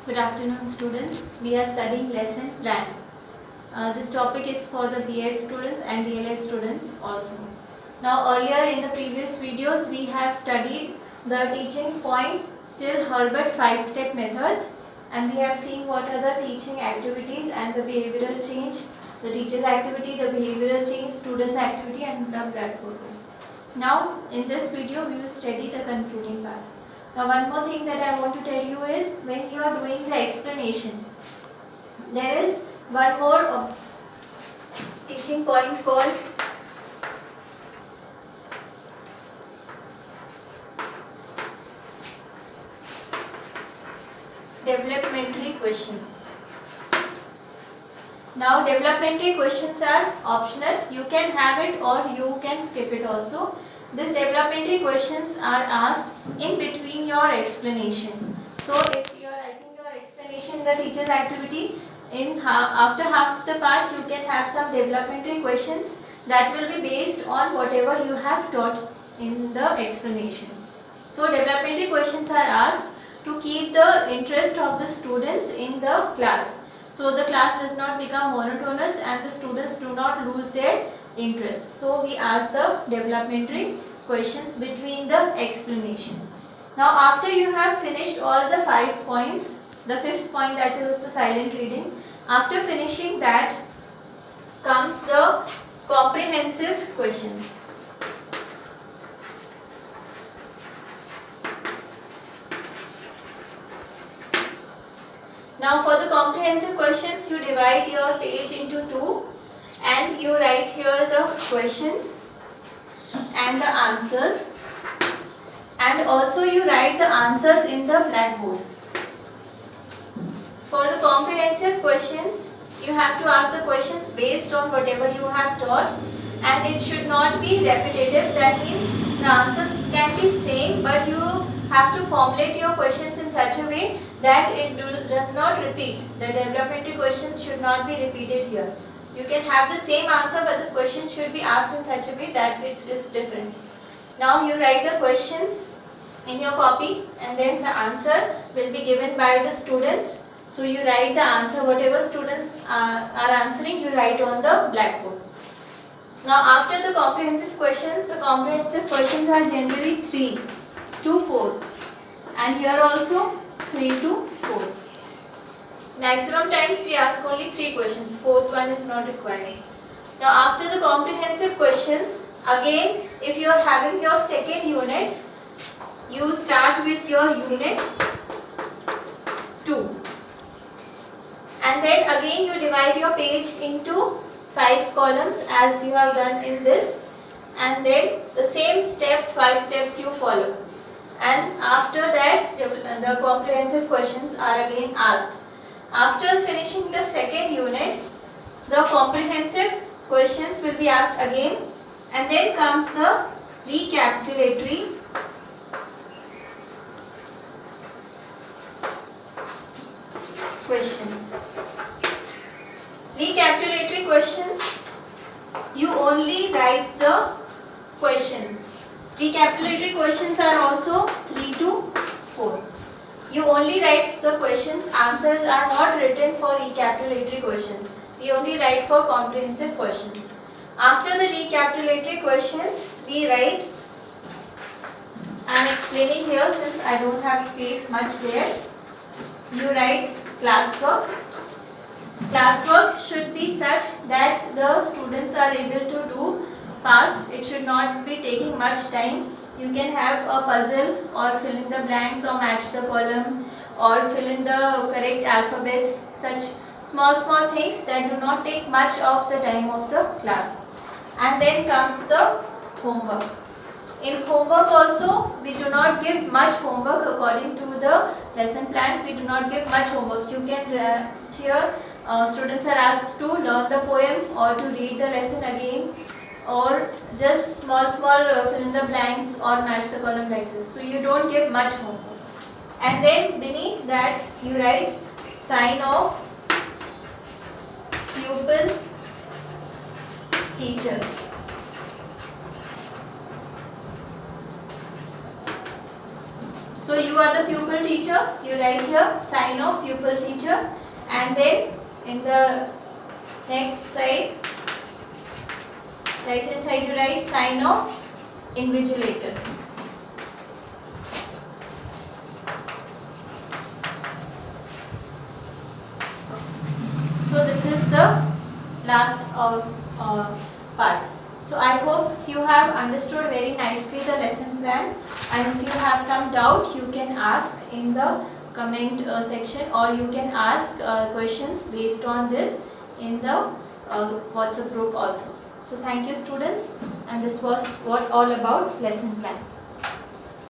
Good afternoon students. We are studying lesson plan. This topic is for the B.Ed students and DLED students also. Now earlier in the previous videos we have studied the teaching point till Herbert 5-step methods, and we have seen what are the teaching activities and the behavioral change, the teacher's activity, the behavioral change, student's activity and the blackboard. Now in this video we will study the concluding part. Now one more thing that I want to tell you is, when you are doing the explanation, there is one more teaching point called developmentary questions. Now developmentary questions are optional. You can have it or you can skip it also. These developmentary questions are asked in between your explanation. So if you are writing your explanation, the teacher's activity, after half the part you can have some developmentary questions that will be based on whatever you have taught in the explanation. So developmentary questions are asked to keep the interest of the students in the class, so the class does not become monotonous and the students do not lose their interest. So we ask the developmentary questions between the explanation. Now after you have finished all the 5 points, the 5th point, that is the silent reading, after finishing that comes the comprehensive questions. Now for the comprehensive questions, you divide your page into 2 and you write here the questions and the answers, and also you write the answers in the blackboard. For the comprehensive questions, you have to ask the questions based on whatever you have taught, and it should not be repetitive. That means the answers can be same, but you have to formulate your questions in such a way that it does not repeat. The developmentary questions should not be repeated here. You can have the same answer, but the question should be asked in such a way that it is different. Now you write the questions in your copy and then the answer will be given by the students. So you write the answer, whatever students are answering, you write on the blackboard. Now after the comprehensive questions are generally 3 to 4, and here also 3 to 4. Maximum times we ask only 3 questions, 4th one is not required. Now after the comprehensive questions, again if you are having your second unit, you start with your unit 2, and then again you divide your page into 5 columns as you have done in this, and then the same steps, 5 steps you follow, and after that the comprehensive questions are again asked. After finishing the second unit, the comprehensive questions will be asked again, and then comes the recapitulatory questions. Recapitulatory questions, you only write the questions. Recapitulatory questions are also 3 to 4. You only write the questions, answers are not written for recapitulatory questions. We only write for comprehensive questions. After the recapitulatory questions, we write, I am explaining here since I don't have space much there. You write classwork. Classwork should be such that the students are able to do fast. It should not be taking much time. You can have a puzzle or fill in the blanks or match the column or fill in the correct alphabets, such small things that do not take much of the time of the class. And then comes the homework. In homework also, we do not give much homework according to the lesson plans. We do not give much homework. You can here students are asked to learn the poem or to read the lesson again, or just small fill in the blanks or match the column like this. So you don't give much homework. And then beneath that you write sign off pupil teacher. So you are the pupil teacher, you write here sign of pupil teacher, and then in the next side, right hand side, you write sign of invigilator. So this is the last part. So I hope you have understood very nicely the lesson plan, and if you have some doubt you can ask in the comment section, or you can ask questions based on this in the WhatsApp group also. So thank you students, and this was all about lesson plan.